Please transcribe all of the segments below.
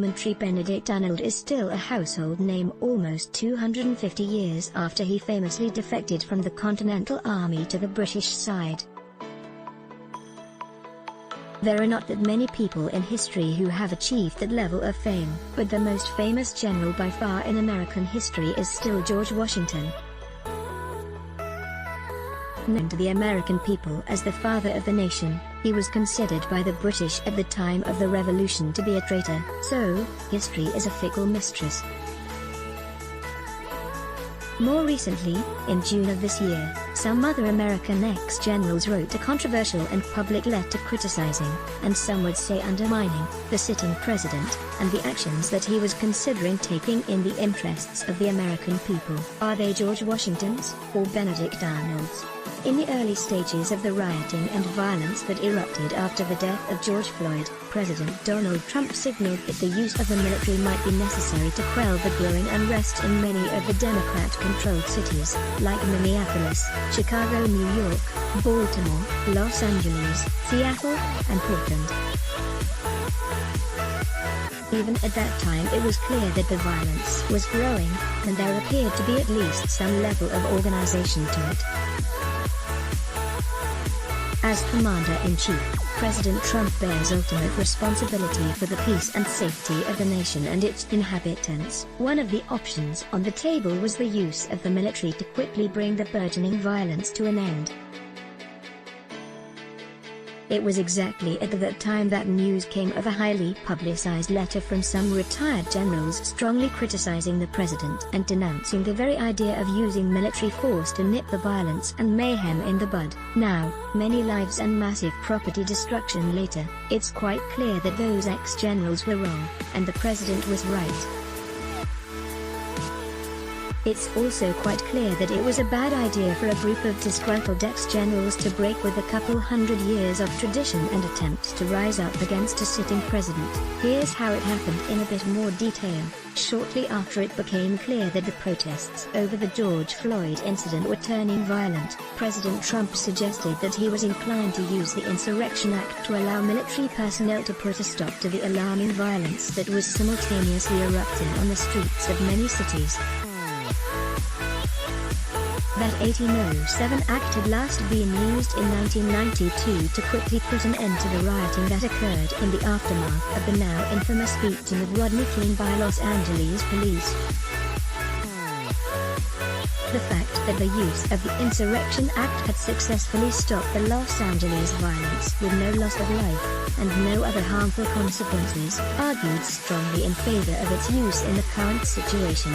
commentary, Benedict Arnold is still a household name almost 250 years after he famously defected from the Continental Army to the British side. There are not that many people in history who have achieved that level of fame, but the most famous general by far in American history is still George Washington. Known to the American people as the father of the nation, he was considered by the British at the time of the Revolution to be a traitor, so, history is a fickle mistress. More recently, in June of this year, some other American ex-generals wrote a controversial and public letter criticizing, and some would say undermining, the sitting president, and the actions that he was considering taking in the interests of the American people. Are they George Washington's, or Benedict Arnold's? In the early stages of the rioting and violence that erupted after the death of George Floyd, President Donald Trump signaled that the use of the military might be necessary to quell the growing unrest in many of the Democrat-controlled cities, like Minneapolis, Chicago, New York, Baltimore, Los Angeles, Seattle, and Portland. Even at that time it was clear that the violence was growing, and there appeared to be at least some level of organization to it. As Commander-in-Chief, President Trump bears ultimate responsibility for the peace and safety of the nation and its inhabitants. One of the options on the table was the use of the military to quickly bring the burgeoning violence to an end. It was exactly at that time that news came of a highly publicized letter from some retired generals strongly criticizing the president and denouncing the very idea of using military force to nip the violence and mayhem in the bud. Now, many lives and massive property destruction later, it's quite clear that those ex-generals were wrong, and the president was right. It's also quite clear that it was a bad idea for a group of disgruntled ex-generals to break with a couple hundred years of tradition and attempt to rise up against a sitting president. Here's how it happened in a bit more detail. Shortly after it became clear that the protests over the George Floyd incident were turning violent, President Trump suggested that he was inclined to use the Insurrection Act to allow military personnel to put a stop to the alarming violence that was simultaneously erupting on the streets of many cities. That 1807 Act had last been used in 1992 to quickly put an end to the rioting that occurred in the aftermath of the now infamous beating of Rodney King by Los Angeles police. The fact that the use of the Insurrection Act had successfully stopped the Los Angeles violence with no loss of life, and no other harmful consequences, argued strongly in favor of its use in the current situation.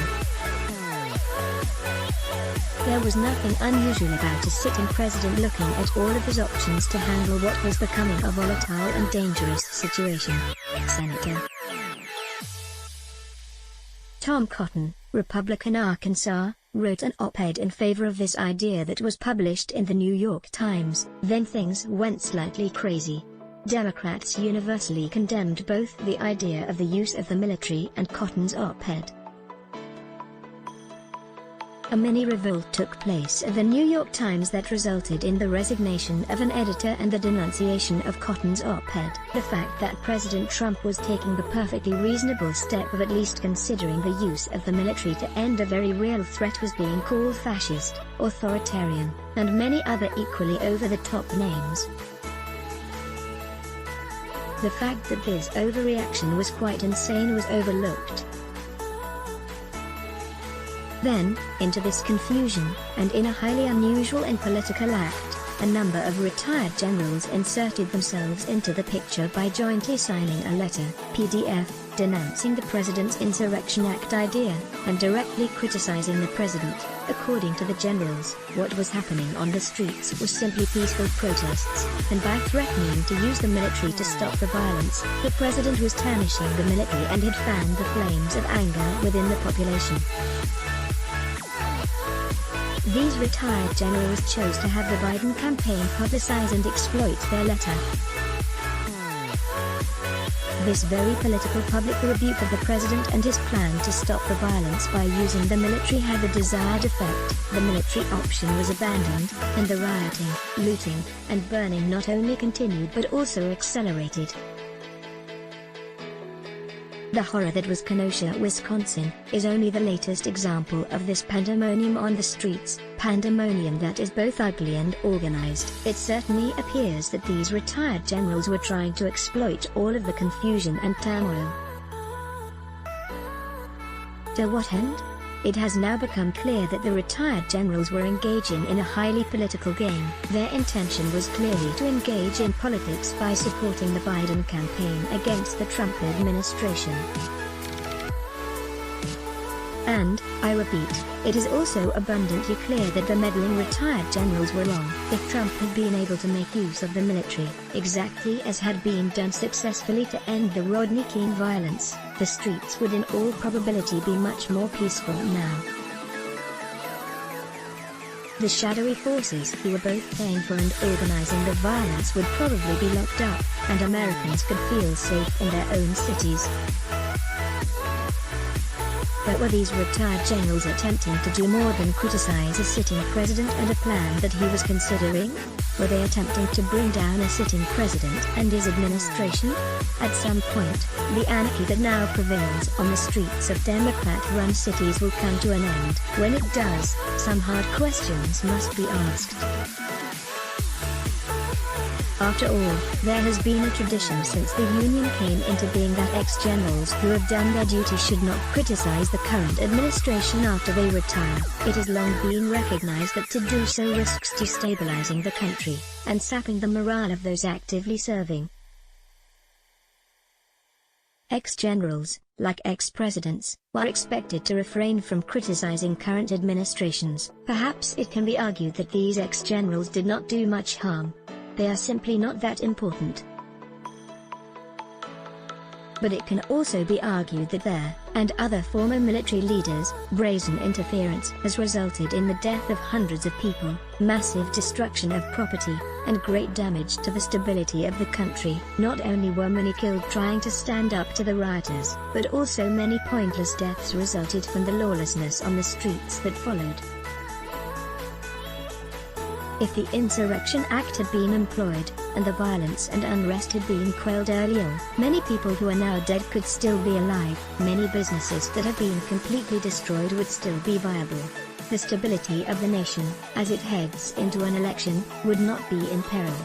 There was nothing unusual about a sitting president looking at all of his options to handle what was becoming a volatile and dangerous situation. Senator Tom Cotton, Republican Arkansas, wrote an op-ed in favor of this idea that was published in the New York Times. Then things went slightly crazy. Democrats universally condemned both the idea of the use of the military and Cotton's op-ed. A mini-revolt took place at the New York Times that resulted in the resignation of an editor and the denunciation of Cotton's op-ed. The fact that President Trump was taking the perfectly reasonable step of at least considering the use of the military to end a very real threat was being called fascist, authoritarian, and many other equally over-the-top names. The fact that this overreaction was quite insane was overlooked. Then, into this confusion, and in a highly unusual and political act, a number of retired generals inserted themselves into the picture by jointly signing a letter, PDF, denouncing the President's Insurrection Act idea, and directly criticizing the President. According to the generals, what was happening on the streets was simply peaceful protests, and by threatening to use the military to stop the violence, the President was tarnishing the military and had fanned the flames of anger within the population. These retired generals chose to have the Biden campaign publicize and exploit their letter. This very political public rebuke of the president and his plan to stop the violence by using the military had the desired effect. The military option was abandoned, and the rioting, looting, and burning not only continued but also accelerated. The horror that was Kenosha, Wisconsin, is only the latest example of this pandemonium on the streets, pandemonium that is both ugly and organized. It certainly appears that these retired generals were trying to exploit all of the confusion and turmoil. To what end? It has now become clear that the retired generals were engaging in a highly political game. Their intention was clearly to engage in politics by supporting the Biden campaign against the Trump administration. And, I repeat, it is also abundantly clear that the meddling retired generals were wrong. If Trump had been able to make use of the military, exactly as had been done successfully to end the Rodney King violence, the streets would in all probability be much more peaceful now. The shadowy forces who were both paying for and organizing the violence would probably be locked up, and Americans could feel safe in their own cities. But were these retired generals attempting to do more than criticize a sitting president and a plan that he was considering? Were they attempting to bring down a sitting president and his administration? At some point, the anarchy that now prevails on the streets of Democrat-run cities will come to an end. When it does, some hard questions must be asked. After all, there has been a tradition since the Union came into being that ex-generals who have done their duty should not criticize the current administration after they retire. It has long been recognized that to do so risks destabilizing the country, and sapping the morale of those actively serving. Ex-generals, like ex-presidents, were expected to refrain from criticizing current administrations. Perhaps it can be argued that these ex-generals did not do much harm. They are simply not that important. But it can also be argued that their, and other former military leaders, brazen interference has resulted in the death of hundreds of people, massive destruction of property, and great damage to the stability of the country. Not only were many killed trying to stand up to the rioters, but also many pointless deaths resulted from the lawlessness on the streets that followed. If the Insurrection Act had been employed, and the violence and unrest had been quelled earlier, many people who are now dead could still be alive. Many businesses that have been completely destroyed would still be viable. The stability of the nation, as it heads into an election, would not be in peril.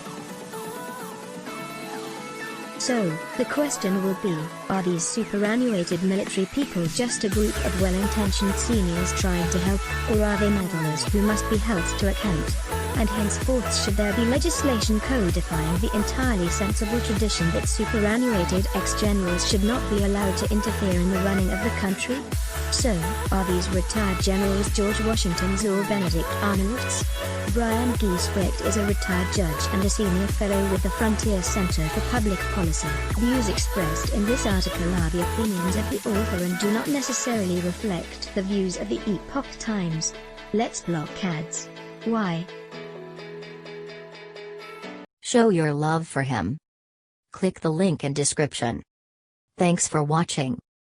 So, the question will be, are these superannuated military people just a group of well-intentioned seniors trying to help, or are they meddlers who must be held to account? And henceforth should there be legislation codifying the entirely sensible tradition that superannuated ex-generals should not be allowed to interfere in the running of the country? So, are these retired generals George Washingtons or Benedict Arnolds? Brian Giesbrecht is a retired judge and a senior fellow with the Frontier Center for Public Policy. Views expressed in this article are the opinions of the author and do not necessarily reflect the views of the Epoch Times. Let's block ads. Why? Show your love for him. Click the link in description. Thanks for watching.